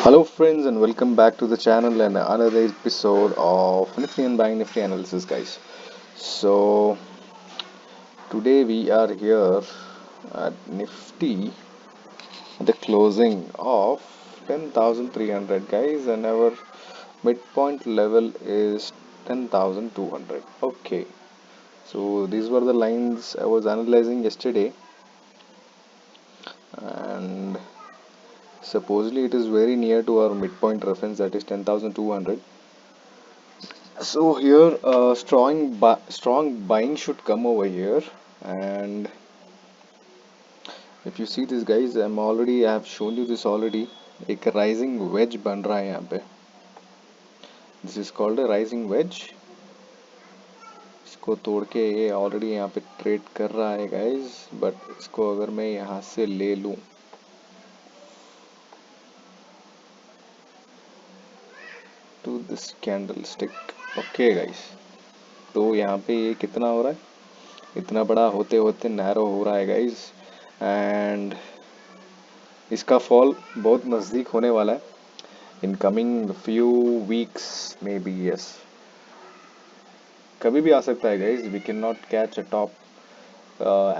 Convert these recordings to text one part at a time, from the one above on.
Hello, friends, and welcome back to the channel and another episode of Nifty and Buying Nifty analysis, guys. So, today we are here at Nifty, the closing of 10,300, guys, and our midpoint level is 10,200. Okay, so these were the lines I was analyzing yesterday, and supposedly it is very near to our midpoint reference, that is 10,200. So here, strong buying should come over here, and if you see this, guys, I have shown you this already. एक rising wedge बन रहा है यहाँ पे. This is called a rising wedge. इसको तोड़ के ये already यहाँ पे ट्रेड कर रहा है, guys. But इसको अगर मैं यहाँ से ले लूँ to this candlestick, okay, guys. तो यहाँ पे ये कितना हो रहा है? इतना बड़ा होते होते नैरो हो रहा है, guys. एंड इसका फॉल बहुत नज़दीक होने वाला है in coming few weeks may be. Yes, कभी भी आ सकता है, guys. We can not catch a top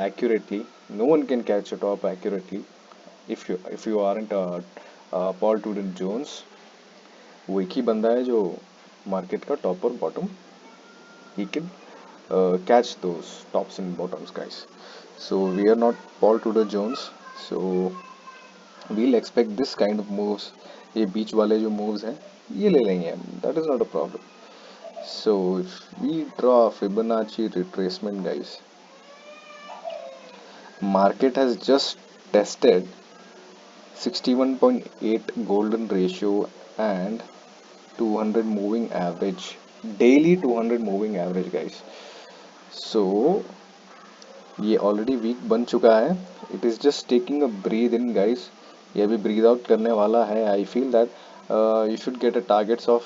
accurately. No one can catch a top accurately if you aren't Paul ट्रूडेंट जोन्स. वो एक ही बंदा है जो मार्केट का टॉप और bottom he can catch those tops and bottoms, guys. So we are not Paul Tudor Jones, so we'll expect this kind of moves. ये बीच वाले जो moves हैं ये ले लेंगे हम. That is not a problem. So if we draw Fibonacci retracement, guys, market has just tested 61.8 golden ratio and 200 moving average, daily 200 moving average, guys. So ये already weak बन चुका है. It is just taking a breathe in, guys. ये अभी breathe out करने वाला है. I feel that you should get a targets of,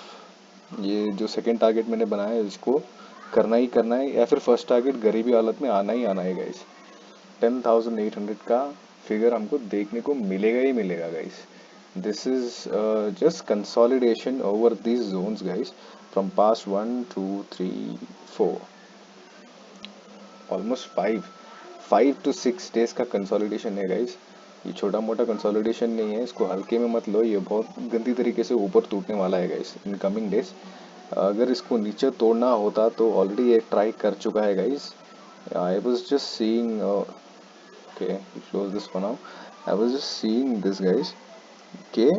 ये जो सेकंड टारगेट मैंने बनाया है इसको करना है, या फिर फर्स्ट टारगेट गरीबी हालत में आना ही आना है, गाइस. 10,800 का फिगर हमको देखने को मिलेगा ही मिलेगा, guys. This is just consolidation over these zones, guys, from past 1 2 3 4 almost 5 to 6 days का कंसोलिडेशन है, गाइस. ये छोटा मोटा कंसोलिडेशन नहीं है, इसको हल्के में मत लो. ये बहुत गंदी तरीके से ऊपर टूटने वाला है, गाइस, इन कमिंग डेज. अगर इसको नीचे तोड़ना होता तो ऑलरेडी ये ट्राई कर चुका है, guys. I was just seeing, okay, close this for now. I was just seeing this, guys, के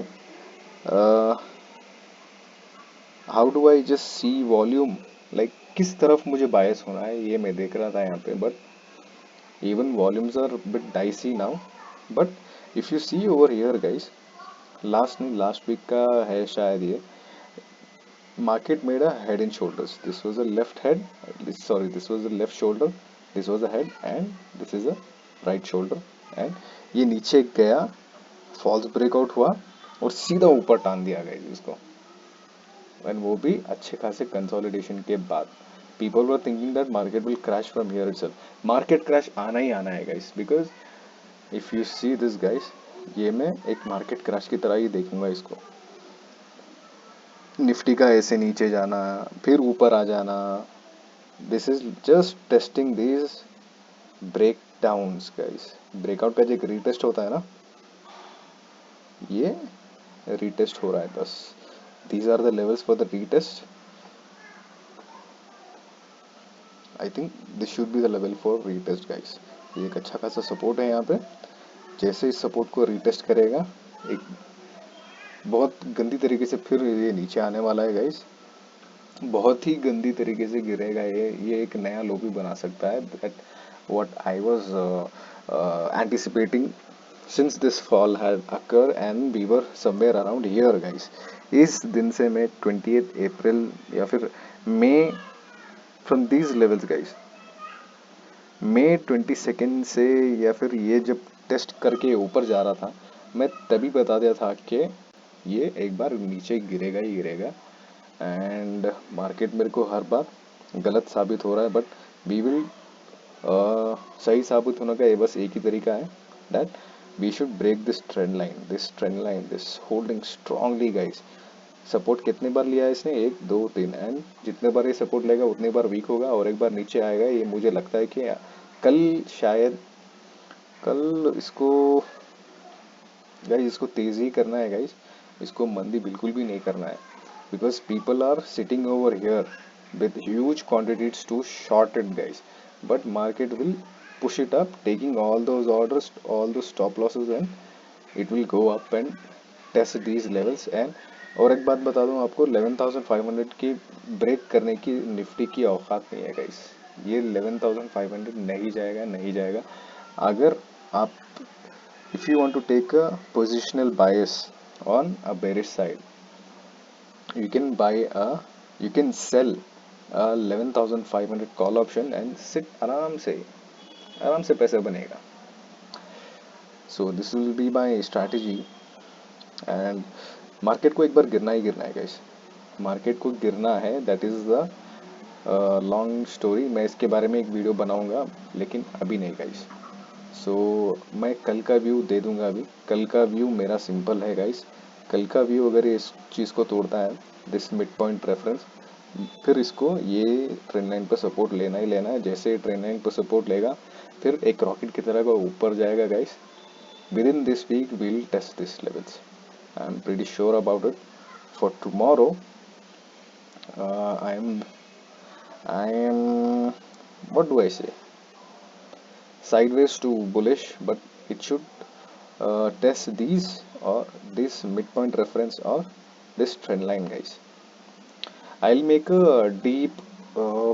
how do I just see volume, like किस तरफ मुझे बायस होना है ये मैं देख रहा था यहाँ पे. But even volumes are a bit dicey now. But if you see over here, guys, last week का है शायद ये, market made a head and shoulders. This was a left head, this was a left shoulder, this was a head, and this is a right shoulder. And ये नीचे गया, false breakout हुआ और सीधा ऊपर टान दिया, गाइस, इसको. एंड वो भी अच्छे खासे कंसोलिडेशन के बाद. People were thinking that market will crash from here itself. Market crash आना ही आना है, guys, because if you see this, guys, ये मैं एक मार्केट क्रैश की तरह ही देखूंगा इसको. निफ्टी का ऐसे नीचे जाना फिर ऊपर आ जाना. This is just testing this breakdowns, guys. Breakout का जो एक रीटेस्ट होता है ना, ये रीटेस्ट हो रहा है बस. These are the levels for the retest. I think this should be the level for retest, guys. ये एक अच्छा खासा सपोर्ट है यहाँ पे. जैसे इस सपोर्ट को रीटेस्ट करेगा, एक बहुत गंदी तरीके से फिर ये नीचे आने वाला है, गाइस. बहुत ही गंदी तरीके से गिरेगा ये एक नया लो भी बना सकता है. That what I was anticipating since this fall had occur and we were somewhere around here, guys. इस दिन से मैं 28 अप्रैल या फिर मई, फ्रॉम दीज लेवल्स, गाइस, मई 22 से, या फिर ये जब टेस्ट करके ऊपर जा रहा था, मैं तभी बता दिया था कि ये एक बार नीचे गिरेगा ही गिरेगा. एंड मार्केट मेरे को हर बार गलत साबित हो रहा है. बट वी विल, सही साबित होने का ये बस एक ही तरीका है, that we should break this trend line this holding strongly guys. Support कितने बार लिया है इसने, 1 2 3, एंड जितने बार ये सपोर्ट लेगा उतनी बार वीक होगा और एक बार नीचे आएगा। ये मुझे लगता है कि कल शायद, कल इसको गाइस इसको तेजी ही करना है गाइस, इसको मंदी बिल्कुल भी नहीं करना है, because people are sitting over here with huge quantities to short it guys, but market will push it up taking all those orders, all those stop losses, and it will go up and test these levels। and और एक बात बता दूं आपको, 11,500 की break करने की Nifty की औकात नहीं है गाइस। ये 11,500 नहीं जाएगा, नहीं जाएगा। अगर आप, if you want to take a positional bias on a bearish side, you can buy a, you can sell a 11,500 call option and sit आराम से पैसा बनेगा। So this will be my strategy। And market को एक बार गिरना ही गिरना है guys, market को गिरना है, that is the long story. मैं इसके बारे में एक वीडियो बनाऊंगा, लेकिन अभी नहीं गाइस। सो मैं कल का व्यू दे दूंगा। अभी कल का व्यू मेरा सिंपल है गाइस। कल का व्यू अगर इस चीज़ को तोड़ता है, दिस मिड पॉइंट रेफरेंस, फिर इसको ये ट्रेंड लाइन पर सपोर्ट लेना ही लेना है। जैसे ट्रेंड लाइन पर सपोर्ट लेगा, फिर एक रॉकेट की तरह का ऊपर जाएगा guys. Within this week will test this levels, I am pretty sure about it. For tomorrow I am what do I say, sideways to bullish, but it should test these or this midpoint reference or this trend line guys। I'll make a deep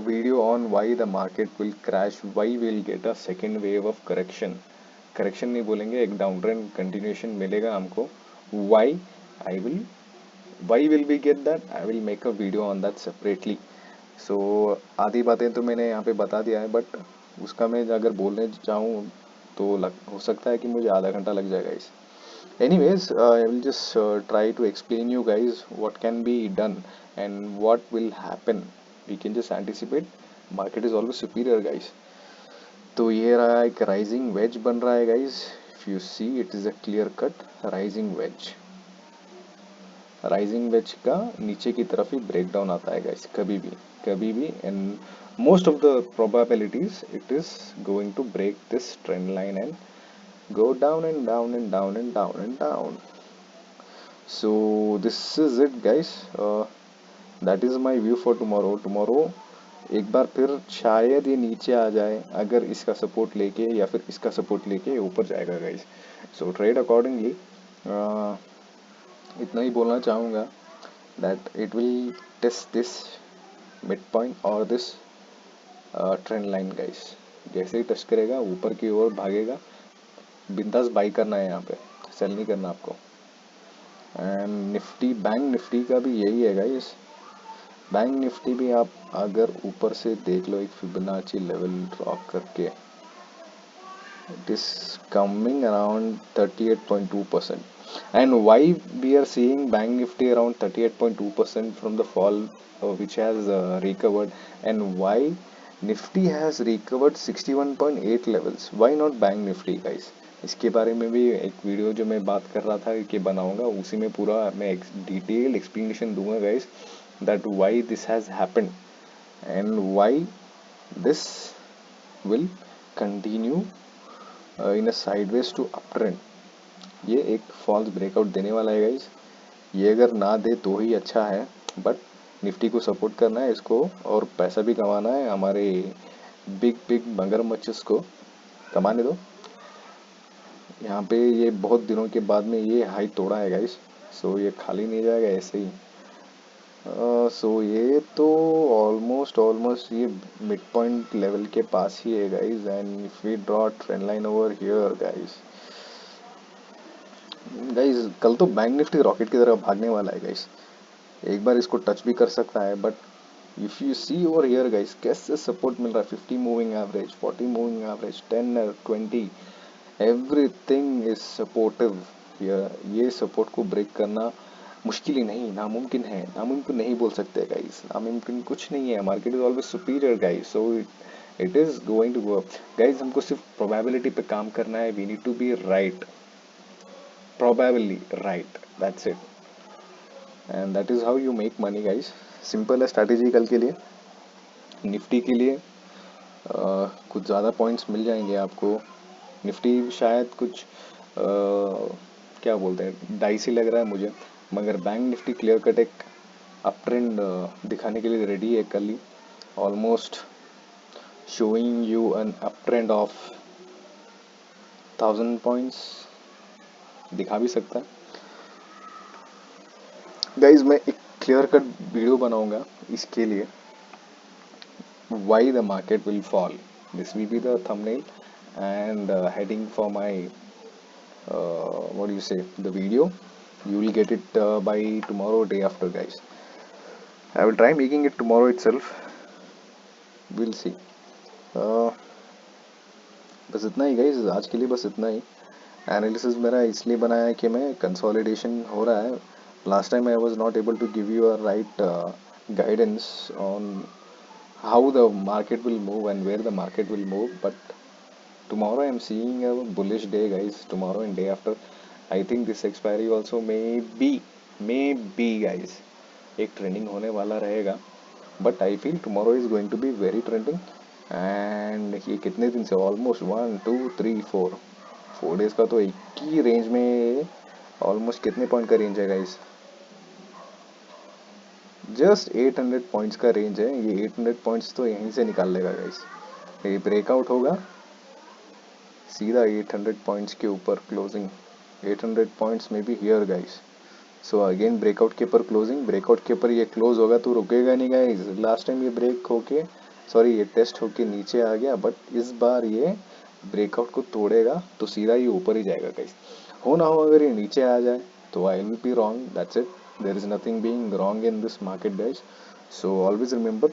video on why the market will crash, why we'll get a second wave of correction। Correction नहीं बोलेंगे, एक down trend continuation मिलेगा हमको। why I will why will we get that, I will make a video on that separately। सो आधी बातें तो मैंने यहाँ पे बता दिया है, बट उसका मैं अगर बोलने जाऊँ तो हो सकता है कि मुझे आधा घंटा लग जाएगा इस। Anyways, I will just try to explain you guys what can be done and what will happen। We can just anticipate, market is always superior guys। तो ये रहा एक राइजिंग वेज बन रहा है guys. If you see it is a clear cut rising veg. Rising veg का नीचे की तरफ ही ब्रेक डाउन आता है गाइस, कभी भी and most of the probabilities it is going to break this trend line and go down and down and down and down and down। So this is it guys। that is my view for tomorrow। एक बार फिर शायद ये नीचे आ जाए, अगर इसका support लेके या फिर इसका सपोर्ट लेके ऊपर जाएगा गाइस। So trade accordingly. इतना ही बोलना चाहूँगा that it will test this mid point और दिस ट्रेंड लाइन गाइस। जैसे ही टच करेगा ऊपर की ओर भागेगा, बिंदास बाई करना है, यहाँ पे सेल नहीं करना आपको। एंड निफ्टी, बैंक निफ्टी का भी यही है गाइस। बैंक निफ्टी भी आप अगर ऊपर से देख लो एक फिबोनाची लेवल ड्रॉ करके, it is coming around 38.2%। and why we are seeing bank nifty around 38.2% from the fall which has recovered, and why nifty has recovered 61.8 levels, why not bank nifty guys। इसके बारे में भी एक video जो मैं बात कर रहा था कि बनाऊंगा, उसी में पूरा मैं एक डिटेल एक्सप्लेनेशन दूंगा guys, that why this has happened and why this will continue in a sideways to up trend. ये एक फॉल्स ब्रेकआउट देने वाला है गाइस। ये अगर ना दे तो ही अच्छा है, बट निफ्टी को सपोर्ट करना है इसको, और पैसा भी कमाना है, हमारे बिग बिग मगरमच्छस को कमाने दो। यहाँ पे ये बहुत दिनों के बाद में ये हाई तोड़ा है गाइस, सो ये खाली नहीं जाएगा ऐसे ही। सो ये तो ऑलमोस्ट ये मिड पॉइंट लेवल के पास ही है guys. And if we draw trend line over here guys, कल तो बैंक निफ्टी रॉकेट की तरह भागने वाला है गाइस। एक बार इसको टच भी कर सकता है, but if you see over here guys, कैसे सपोर्ट मिल रहा है, 50 moving average, 40 moving average, 10 20, everything is supportive. ये सपोर्ट को ब्रेक करना मुश्किल ही नहीं, नामुमकिन है। नामुमकिन नहीं बोल सकते गाइस, नामुमकिन कुछ नहीं है। Market is always superior guys, so it is going to go up guys. हमको सिर्फ प्रोबेबिलिटी पे काम करना है, we need to be right. probably right. That's it. And that is how you make money guys. Simple है strategy कल के लिए, निफ्टी के लिए। कुछ ज़्यादा पॉइंट्स मिल जाएंगे आपको। निफ्टी शायद कुछ क्या बोलते हैं, डाइसी लग रहा है मुझे, मगर बैंक निफ्टी क्लियर कट एक अप ट्रेंड दिखाने के लिए रेडी है कल ही। Almost showing you an up trend of 1000 points दिखा भी सकता है। गाइज मैं एक क्लियर कट वीडियो बनाऊंगा इसके लिए, why the market will fall. This will be the thumbnail and heading for my what do you say, the video. You will get it by tomorrow or day after guys. I will try making it tomorrow itself. We'll see. uh, बस इतना ही guys आज के लिए, बस इतना ही। Analysis मेरा इसलिए बनाया है कि मैं कंसोलिडेशन हो रहा है। Last time I was not able to give you a right guidance on how the market will move and where the market will move, but tomorrow I'm seeing a bullish day guys, tomorrow and day after. I think this expiry also may be guys एक trending होने वाला रहेगा, but I feel tomorrow is going to be very trending. And ये कितने दिन से, almost 1 2 3 4 4 days का तो एक ही रेंज में, ऑलमोस्ट कितने पॉइंट का रेंज है गाइस, जस्ट 800 पॉइंट्स का रेंज है। ये 800 पॉइंट्स तो यहीं से निकाल लेगा गाइस। ये ब्रेकआउट होगा सीधा 800 पॉइंट्स के ऊपर क्लोजिंग, 800 पॉइंट्स में be here guys. So again breakout के ऊपर क्लोजिंग, ब्रेकआउट के ऊपर ये क्लोज होगा तो रुकेगा नहीं गाइस। लास्ट टाइम ये ब्रेक होके, सॉरी ये टेस्ट होके नीचे आ गया, बट इस बार ये ब्रेकआउट को तोड़ेगा तो सीधा ये ऊपर ही जाएगा गाइस। हो ना हो अगर ये नीचे आ जाए तो I will be wrong, that's it. There is nothing being wrong in this market guys. So always remember,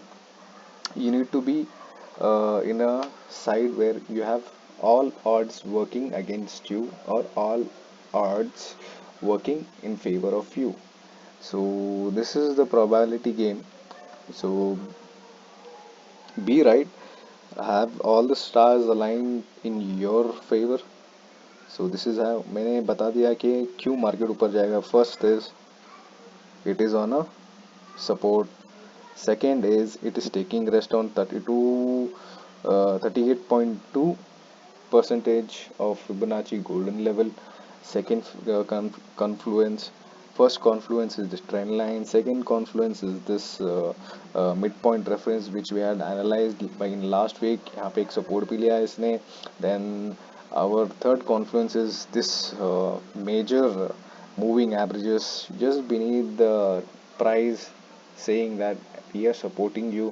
you need to be in a side where you have all odds working against you or all odds working in favor of you. So this is the probability game. So be right, have all the stars aligned in your favor. So this is how मैंने बता दिया कि क्यों market ऊपर जाएगा। First is it is on a support. Second is it is taking rest on 38.2 percentage of Fibonacci golden level. Second confluence, first confluence is this trend line, second confluence is this midpoint reference which we had analyzed by in last week. यहाँ पे एक support भी लिया है इसने। Then our third confluence is this major moving averages just beneath the price, saying that we are supporting you.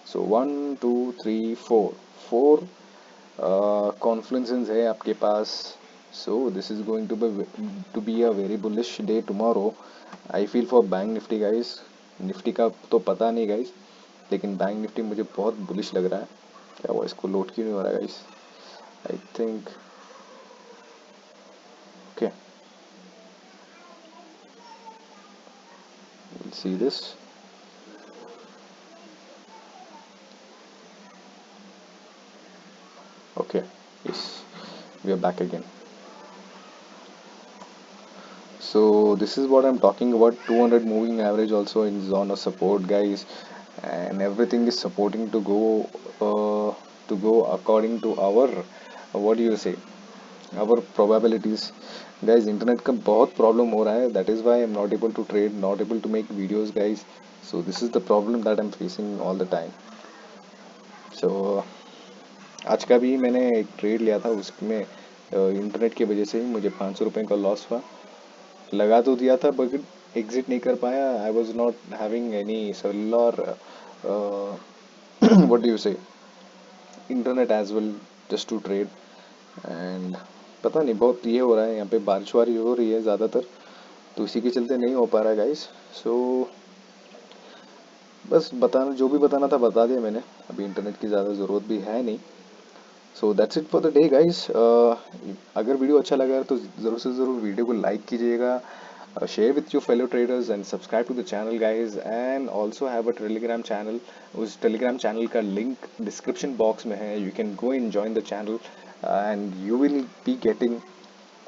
So 1 2 3 4 confluences है आपके पास। So this is going to be a very bullish day tomorrow. I feel for bank Nifty guys. Nifty का तो पता नहीं guys, लेकिन bank Nifty मुझे बहुत bullish लग रहा है। क्या हुआ, इसको लोड क्यों नहीं हो रहा है guys? I think okay, we'll see this. Okay, yes, we are back again. So this is what I'm talking about. 200 moving average also is on a support guys, and everything is supporting to go according to our what do you say, our probabilities guys. Internet का बहुत problem हो रहा है, that is why I am not able to trade, not able to make videos guys. So this is the problem that I am facing all the time. सो आज का भी मैंने एक ट्रेड लिया था, उसमें इंटरनेट की वजह से ही मुझे 500 रुपये का लॉस हुआ। लगा तो दिया था बट एग्जिट नहीं कर पाया। I was not having any cellular what do you say internet as well just to trade. And पता नहीं बहुत ये हो रहा है, यहाँ पे बारिश वारिश हो रही है ज़्यादातर, तो इसी के चलते नहीं हो पा रहा है गाइस। सो बस बताना, जो भी बताना था बता दिया मैंने, अभी इंटरनेट की ज़्यादा ज़रूरत भी है नहीं। So that's it for the day guys. अगर वीडियो अच्छा लगा तो ज़रूर से ज़रूर वीडियो को लाइक कीजिएगा, share with your fellow traders and subscribe to the channel guys, and also have a telegram channel. उस telegram channel का link description box में है, you can go and join the channel and you will be getting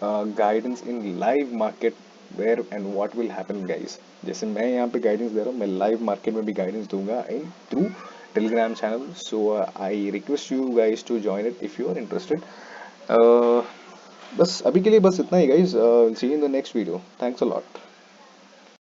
guidance in live market where and what will happen guys. जैसे मैं यहाँ पे guidance दे रहा हूँ, मैं लाइव मार्केट में भी गाइडेंस दूंगा in through Telegram channel. So I request you guys to join it if you are interested. बस अभी के लिए बस इतना ही guys. See you in the next video. Thanks a lot.